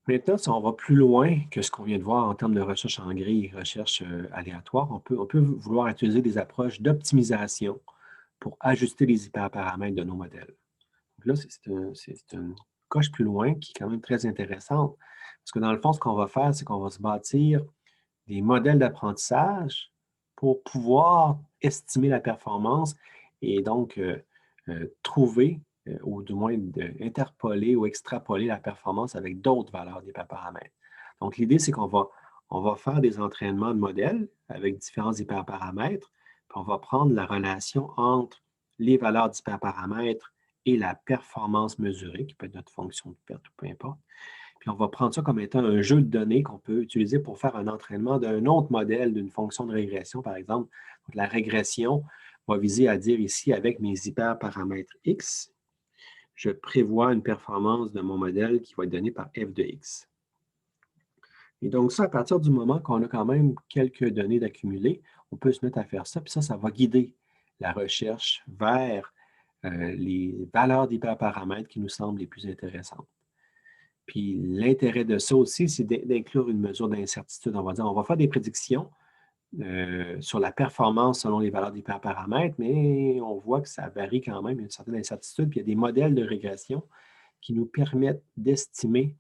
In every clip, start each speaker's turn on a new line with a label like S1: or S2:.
S1: Maintenant, si on va plus loin que ce qu'on vient de voir en termes de recherche en grille, recherche aléatoire, on peut vouloir utiliser des approches d'optimisation pour ajuster les hyperparamètres de nos modèles. Donc là, c'est une coche plus loin qui est quand même très intéressante. Parce que dans le fond, ce qu'on va faire, c'est qu'on va se bâtir des modèles d'apprentissage pour pouvoir estimer la performance et donc trouver, ou du moins interpoler ou extrapoler la performance avec d'autres valeurs d'hyperparamètres. Donc, l'idée, c'est qu'on va faire des entraînements de modèles avec différents hyperparamètres, puis on va prendre la relation entre les valeurs d'hyperparamètres et la performance mesurée, qui peut être notre fonction de perte ou peu importe. Puis on va prendre ça comme étant un jeu de données qu'on peut utiliser pour faire un entraînement d'un autre modèle d'une fonction de régression, par exemple. Donc, la régression va viser à dire ici, avec mes hyperparamètres X, je prévois une performance de mon modèle qui va être donnée par f de x. Et donc, ça, à partir du moment qu'on a quand même quelques données d'accumuler, on peut se mettre à faire ça, puis ça va guider la recherche vers les valeurs d'hyperparamètres qui nous semblent les plus intéressantes. Puis l'intérêt de ça aussi, c'est d'inclure une mesure d'incertitude. On va dire, on va faire des prédictions sur la performance selon les valeurs d'hyperparamètres, mais on voit que ça varie quand même, il y a une certaine incertitude. Puis il y a des modèles de régression qui nous permettent d'estimer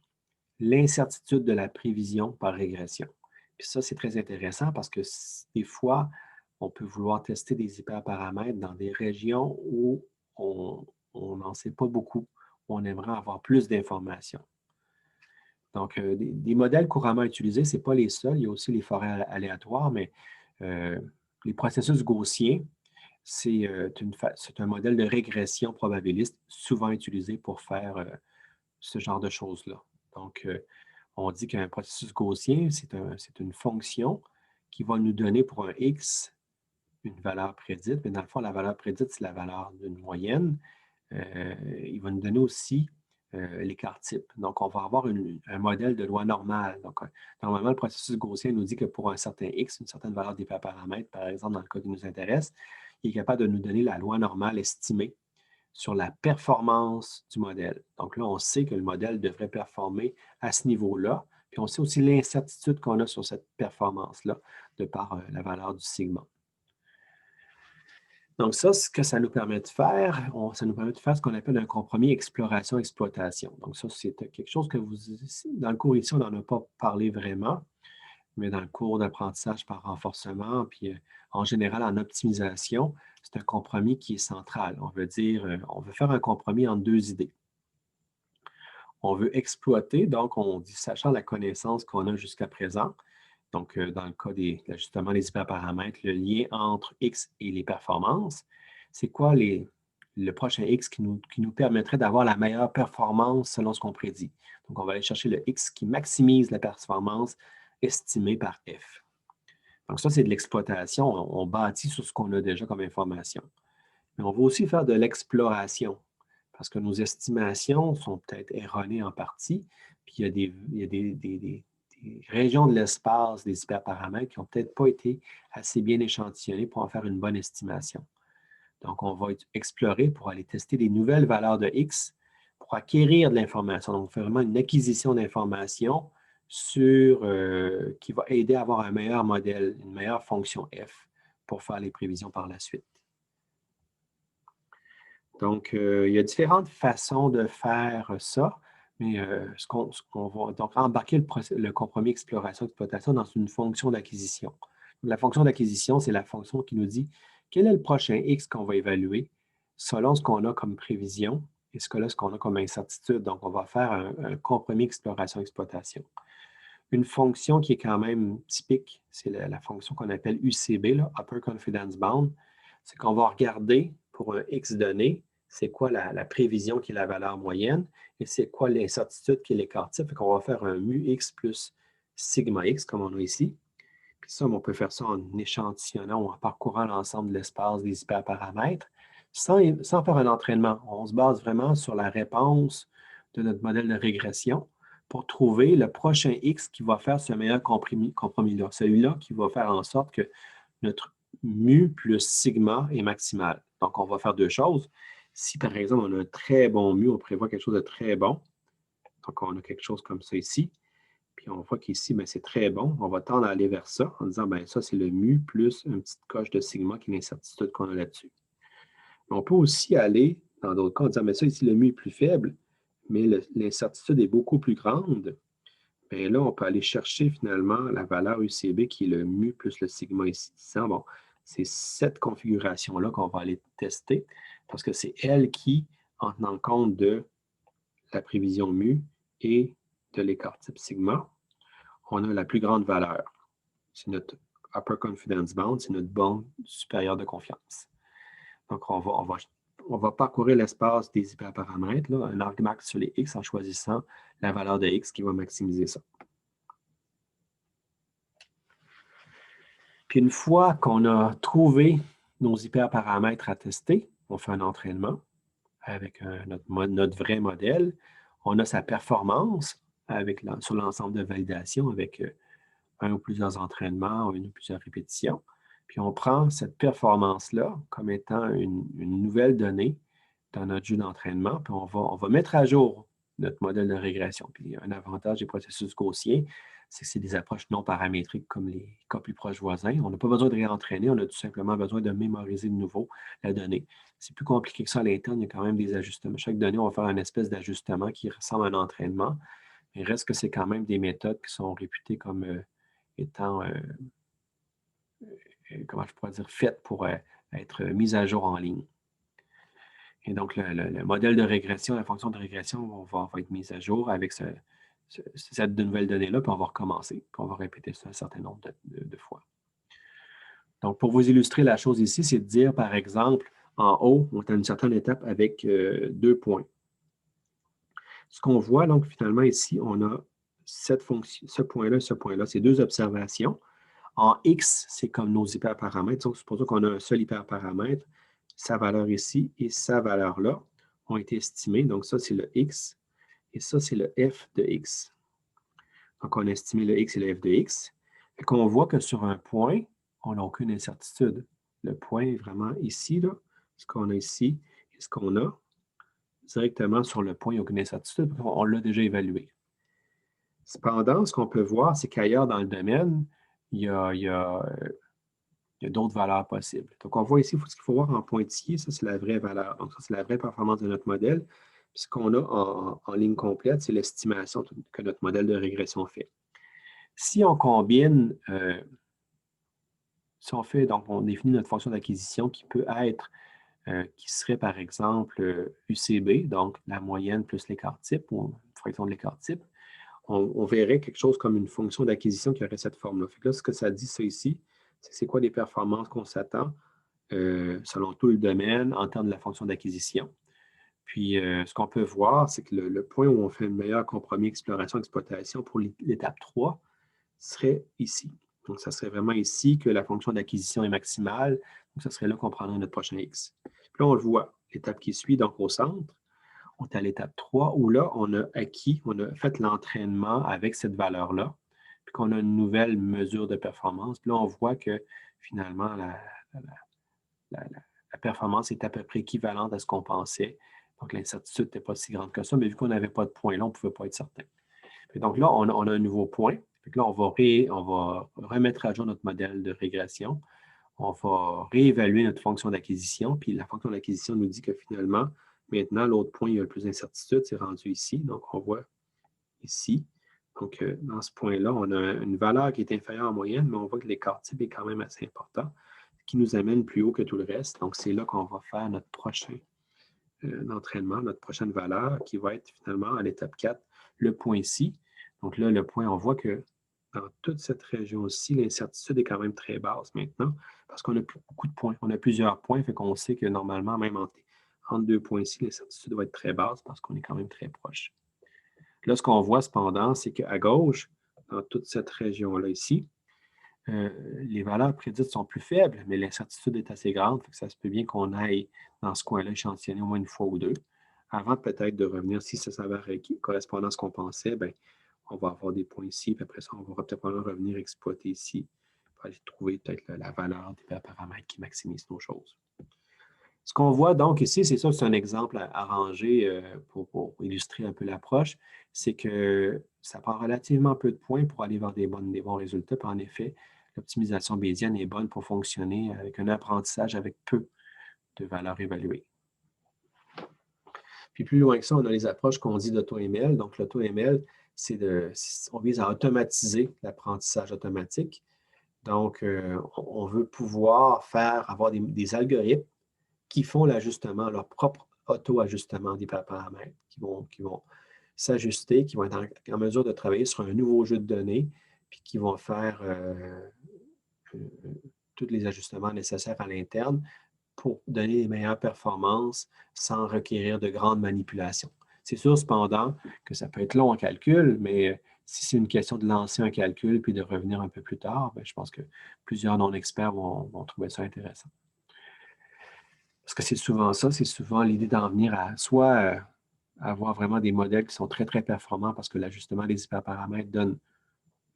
S1: l'incertitude de la prévision par régression. Puis ça, c'est très intéressant parce que des fois, on peut vouloir tester des hyperparamètres dans des régions où on n'en sait pas beaucoup, où on aimerait avoir plus d'informations. Donc, des modèles couramment utilisés, ce n'est pas les seuls. Il y a aussi les forêts aléatoires, mais euh, les processus gaussiens, c'est un modèle de régression probabiliste souvent utilisé pour faire ce genre de choses-là. Donc, on dit qu'un processus gaussien, c'est une fonction qui va nous donner pour un x une valeur prédite, mais dans le fond, la valeur prédite, c'est la valeur d'une moyenne. Il va nous donner aussi l'écart type. Donc, on va avoir un modèle de loi normale. Donc, normalement, le processus gaussien nous dit que pour un certain x, une certaine valeur d'hyperparamètre, par exemple, dans le cas qui nous intéresse, il est capable de nous donner la loi normale estimée sur la performance du modèle. Donc là, on sait que le modèle devrait performer à ce niveau-là. Puis on sait aussi l'incertitude qu'on a sur cette performance-là de par la valeur du sigma. Donc ça, ce que ça nous permet de faire, ça nous permet de faire ce qu'on appelle un compromis exploration-exploitation. Donc ça, c'est quelque chose que dans le cours ici, on n'en a pas parlé vraiment, mais dans le cours d'apprentissage par renforcement, puis en général en optimisation, c'est un compromis qui est central. On veut dire, on veut faire un compromis entre deux idées. On veut exploiter, donc on dit, sachant la connaissance qu'on a jusqu'à présent, donc dans le cas des l'ajustement des hyperparamètres, le lien entre X et les performances, c'est quoi le prochain X qui nous permettrait d'avoir la meilleure performance selon ce qu'on prédit. Donc, on va aller chercher le X qui maximise la performance estimée par F. Donc, ça, c'est de l'exploitation. On bâtit sur ce qu'on a déjà comme information. Mais on va aussi faire de l'exploration parce que nos estimations sont peut-être erronées en partie, puis il y a des régions de l'espace, des hyperparamètres qui n'ont peut-être pas été assez bien échantillonnés pour en faire une bonne estimation. Donc, on va explorer pour aller tester des nouvelles valeurs de X pour acquérir de l'information. Donc, vraiment une acquisition d'informations qui va aider à avoir un meilleur modèle, une meilleure fonction F pour faire les prévisions par la suite. Donc, il y a différentes façons de faire ça, mais ce qu'on va donc embarquer le compromis exploration-exploitation dans une fonction d'acquisition. La fonction d'acquisition, c'est la fonction qui nous dit quel est le prochain X qu'on va évaluer selon ce qu'on a comme prévision et ce qu'on a comme incertitude. Donc, on va faire un compromis exploration-exploitation. Une fonction qui est quand même typique, c'est la fonction qu'on appelle UCB, là, Upper Confidence Bound. C'est qu'on va regarder pour un X donné, c'est quoi la prévision qui est la valeur moyenne et c'est quoi l'incertitude qui est l'écart type. On va faire un mu X plus sigma X, comme on a ici. Puis ça, on peut faire ça en échantillonnant ou en parcourant l'ensemble de l'espace des hyperparamètres sans faire un entraînement. On se base vraiment sur la réponse de notre modèle de régression pour trouver le prochain X qui va faire ce meilleur compromis-là. Celui-là qui va faire en sorte que notre mu plus sigma est maximal. Donc, on va faire deux choses. Si, par exemple, on a un très bon mu, on prévoit quelque chose de très bon, Donc, on a quelque chose comme ça ici. Puis on voit qu'ici, ben, c'est très bon. On va tendre à aller vers ça en disant, ben, ça, c'est le mu plus une petite coche de sigma qui est l'incertitude qu'on a là-dessus. On peut aussi aller, dans d'autres cas, en disant, mais ça, ici, le mu est plus faible, mais l'incertitude est beaucoup plus grande. Bien là, on peut aller chercher finalement la valeur UCB qui est le mu plus le sigma ici, disant, bon, c'est cette configuration-là qu'on va aller tester parce que c'est elle qui, en tenant compte de la prévision mu et de l'écart type sigma, on a la plus grande valeur. C'est notre upper confidence bound, c'est notre bande supérieure de confiance. Donc, on va parcourir l'espace des hyperparamètres, là, un argmax sur les x en choisissant la valeur de x qui va maximiser ça. Puis une fois qu'on a trouvé nos hyperparamètres à tester, on fait un entraînement avec notre vrai modèle. On a sa performance sur l'ensemble de validation avec un ou plusieurs entraînements, une ou plusieurs répétitions. Puis on prend cette performance-là comme étant une nouvelle donnée dans notre jeu d'entraînement, puis on va mettre à jour notre modèle de régression. Puis un avantage des processus gaussiens, c'est que c'est des approches non paramétriques comme les cas plus proches voisins. On n'a pas besoin de réentraîner, on a tout simplement besoin de mémoriser de nouveau la donnée. C'est plus compliqué que ça à l'interne, il y a quand même des ajustements. Chaque donnée, on va faire une espèce d'ajustement qui ressemble à un entraînement, mais il reste que c'est quand même des méthodes qui sont réputées comme étant, comment je pourrais dire, faites pour être mises à jour en ligne. Et donc, le modèle de régression, la fonction de régression va être mise à jour avec cette nouvelle donnée-là, puis on va recommencer, puis on va répéter ça un certain nombre de fois. Donc, pour vous illustrer la chose ici, c'est de dire, par exemple, en haut, on est à une certaine étape avec 2 points. Ce qu'on voit, donc, finalement, ici, on a cette fonction, ce point-là, c'est 2 observations. En X, c'est comme nos hyperparamètres. Donc, supposons qu'on a un seul hyperparamètre, sa valeur ici et sa valeur là ont été estimées. Donc, ça, c'est le X et ça, c'est le F de X. Donc, on a estimé le X et le F de X. Et qu'on voit que sur un point, on n'a aucune incertitude. Le point est vraiment ici, là, ce qu'on a ici et ce qu'on a. Directement sur le point, il n'y a aucune incertitude parce qu'on l'a déjà évalué. Cependant, ce qu'on peut voir, c'est qu'ailleurs dans le domaine, il y a d'autres valeurs possibles. Donc, on voit ici, ce qu'il faut voir en pointillé, ça, c'est la vraie valeur. Donc, ça, c'est la vraie performance de notre modèle. Puis, ce qu'on a en ligne complète, c'est l'estimation que notre modèle de régression fait. Si on combine, si on fait, donc, on définit notre fonction d'acquisition qui peut être, qui serait par exemple UCB, donc la moyenne plus l'écart type ou une fraction de l'écart type, on verrait quelque chose comme une fonction d'acquisition qui aurait cette forme-là. Là, ce que ça dit, ça ici, c'est quoi les performances qu'on s'attend selon tout le domaine en termes de la fonction d'acquisition. Puis, ce qu'on peut voir, c'est que le point où on fait le meilleur compromis exploration-exploitation pour l'étape 3 serait ici. Donc, ça serait vraiment ici que la fonction d'acquisition est maximale. Donc, ça serait là qu'on prendrait notre prochain X. Puis là, on le voit, l'étape qui suit, donc au centre, on est à l'étape 3 où là, on a fait l'entraînement avec cette valeur-là, puis qu'on a une nouvelle mesure de performance. Puis là, on voit que finalement, la performance est à peu près équivalente à ce qu'on pensait. Donc, l'incertitude n'était pas si grande que ça, mais vu qu'on n'avait pas de point là, on ne pouvait pas être certain. Puis donc là, on a un nouveau point. Puis là, on va remettre à jour notre modèle de régression. On va réévaluer notre fonction d'acquisition. Puis la fonction d'acquisition nous dit que finalement, maintenant, l'autre point, il y a le plus d'incertitude, c'est rendu ici. Donc, on voit ici. Donc, dans ce point-là, on a une valeur qui est inférieure en moyenne, mais on voit que l'écart type est quand même assez important, ce qui nous amène plus haut que tout le reste. Donc, c'est là qu'on va faire notre prochain entraînement, notre prochaine valeur, qui va être finalement à l'étape 4, le point ici. Donc là, le point, on voit que dans toute cette région-ci, l'incertitude est quand même très basse maintenant, parce qu'on a beaucoup de points. On a plusieurs points, fait qu'on sait que normalement, même entre 2 points ici, l'incertitude va être très basse parce qu'on est quand même très proche. Là, ce qu'on voit cependant, c'est qu'à gauche, dans toute cette région-là ici, les valeurs prédites sont plus faibles, mais l'incertitude est assez grande, fait que ça se peut bien qu'on aille dans ce coin-là échantillonner au moins une fois ou deux, avant peut-être de revenir, si ça s'avère correspondant à ce qu'on pensait, bien, on va avoir des points ici, puis après ça, on va peut-être revenir exploiter ici, pour aller trouver peut-être la valeur des paramètres qui maximisent nos choses. Ce qu'on voit donc ici, c'est ça, c'est un exemple arrangé pour illustrer un peu l'approche, c'est que ça prend relativement peu de points pour aller vers des bons résultats. Puis en effet, l'optimisation bayésienne est bonne pour fonctionner avec un apprentissage avec peu de valeurs évaluées. Puis plus loin que ça, on a les approches qu'on dit d'auto-ML. Donc l'auto-ML, on vise à automatiser l'apprentissage automatique. Donc, on veut pouvoir avoir des algorithmes qui font l'ajustement, leur propre auto-ajustement des paramètres, qui vont s'ajuster, qui vont être en mesure de travailler sur un nouveau jeu de données, puis qui vont faire euh, tous les ajustements nécessaires à l'interne pour donner les meilleures performances sans requérir de grandes manipulations. C'est sûr, cependant, que ça peut être long en calcul, mais si c'est une question de lancer un calcul puis de revenir un peu plus tard, bien, je pense que plusieurs non-experts vont trouver ça intéressant. Parce que c'est souvent ça, c'est souvent l'idée d'en venir à soit avoir vraiment des modèles qui sont très, très performants parce que l'ajustement des hyperparamètres donne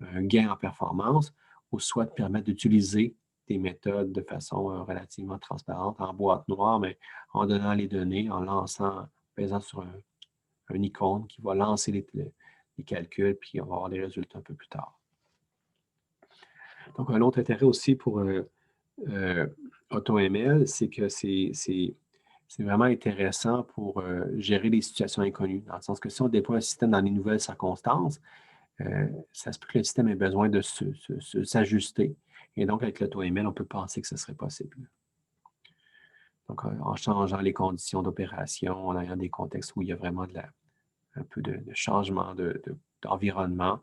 S1: un gain en performance, ou soit de permettre d'utiliser des méthodes de façon relativement transparente, en boîte noire, mais en donnant les données, en lançant, en pesant sur un icône qui va lancer les calculs, puis on va avoir les résultats un peu plus tard. Donc, un autre intérêt aussi pour AutoML, c'est que c'est vraiment intéressant pour gérer des situations inconnues, dans le sens que si on déploie un système dans des nouvelles circonstances, ça se peut que le système ait besoin de s'ajuster. Et donc, avec l'AutoML, on peut penser que ce serait possible. Donc, en changeant les conditions d'opération, en ayant des contextes où il y a vraiment un peu de changement d'environnement,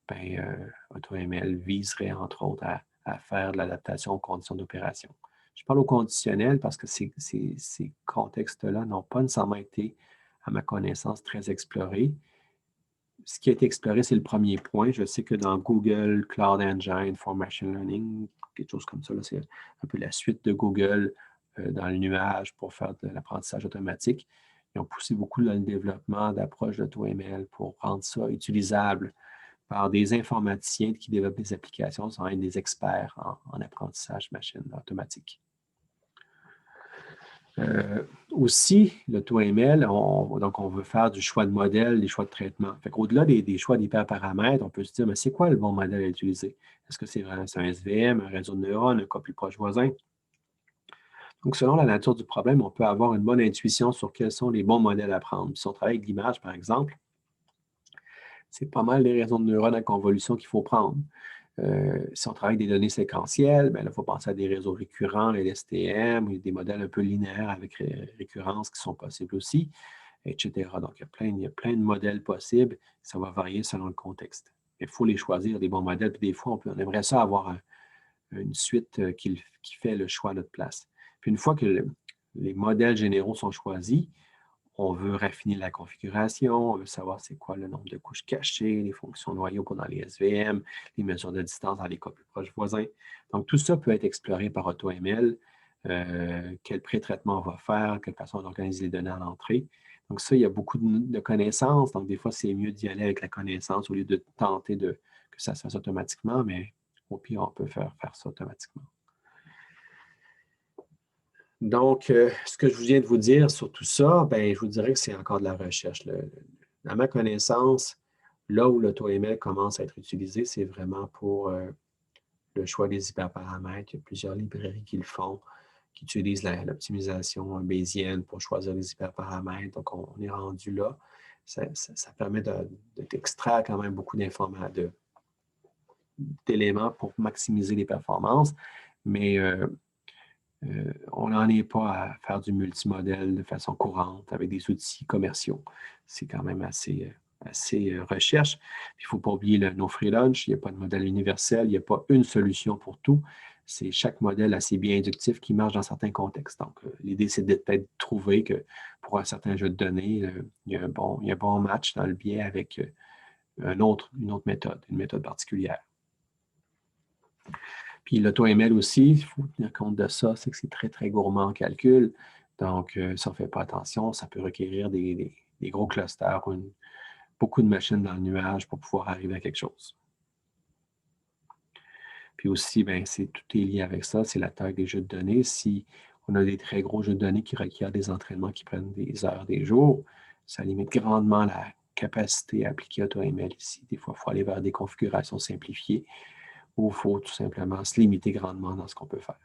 S1: bien, AutoML viserait, entre autres, à faire de l'adaptation aux conditions d'opération. Je parle au conditionnel parce que ces contextes-là n'ont pas nécessairement été, à ma connaissance, très explorés. Ce qui a été exploré, c'est le premier point. Je sais que dans Google Cloud Engine for Machine Learning, quelque chose comme ça, c'est un peu la suite de Google dans le nuage pour faire de l'apprentissage automatique. Ils ont poussé beaucoup dans le développement d'approches d'AutoML pour rendre ça utilisable par des informaticiens qui développent des applications, sans être des experts en apprentissage machine automatique. Aussi, l'AutoML, donc on veut faire du choix de modèle, des choix de traitement. Au-delà des choix d'hyperparamètres, on peut se dire, mais c'est quoi le bon modèle à utiliser? Est-ce que c'est un SVM, un réseau de neurones, un cas plus proche voisin? Donc, selon la nature du problème, on peut avoir une bonne intuition sur quels sont les bons modèles à prendre. Si on travaille avec l'image, par exemple, c'est pas mal les réseaux de neurones à convolution qu'il faut prendre. Si on travaille avec des données séquentielles, bien, il faut penser à des réseaux récurrents, les STM, ou des modèles un peu linéaires avec récurrence qui sont possibles aussi, etc. Donc, il y a plein de modèles possibles. Ça va varier selon le contexte. Il faut les choisir, des bons modèles. Puis des fois, on aimerait ça avoir une suite qui fait le choix à notre place. Puis une fois que les modèles généraux sont choisis, on veut raffiner la configuration, on veut savoir c'est quoi le nombre de couches cachées, les fonctions noyaux pendant les SVM, les mesures de distance dans les cas plus proches voisins. Donc, tout ça peut être exploré par AutoML. Quel pré-traitement on va faire, quelle façon d'organiser les données à l'entrée. Donc, ça, il y a beaucoup de connaissances. Donc, des fois, c'est mieux d'y aller avec la connaissance au lieu de tenter que ça se fasse automatiquement, mais au pire, on peut faire ça automatiquement. Donc, ce que je viens de vous dire sur tout ça, bien, je vous dirais que c'est encore de la recherche. À ma connaissance, là où l'AutoML commence à être utilisé, c'est vraiment pour le choix des hyperparamètres. Il y a plusieurs librairies qui le font, qui utilisent l'optimisation bayésienne pour choisir les hyperparamètres. Donc, on est rendu là. Ça permet d'extraire quand même beaucoup d'éléments pour maximiser les performances, mais on n'en est pas à faire du multimodèle de façon courante avec des outils commerciaux. C'est quand même assez recherche. Il ne faut pas oublier le no free lunch. Il n'y a pas de modèle universel. Il n'y a pas une solution pour tout. C'est chaque modèle assez bien inductif qui marche dans certains contextes. Donc, l'idée, c'est de peut-être trouver que pour un certain jeu de données, il y a un bon match dans le biais avec une autre méthode, une méthode particulière. Puis l'AutoML aussi, il faut tenir compte de ça, c'est que c'est très, très gourmand en calcul. Donc, si on ne fait pas attention, ça peut requérir des gros clusters ou beaucoup de machines dans le nuage pour pouvoir arriver à quelque chose. Puis aussi, bien, tout est lié avec ça, c'est la taille des jeux de données. Si On a des très gros jeux de données qui requièrent des entraînements qui prennent des heures, des jours. Ça limite grandement la capacité à appliquer AutoML ici. Des fois, il faut aller vers des configurations simplifiées ou il faut tout simplement se limiter grandement dans ce qu'on peut faire.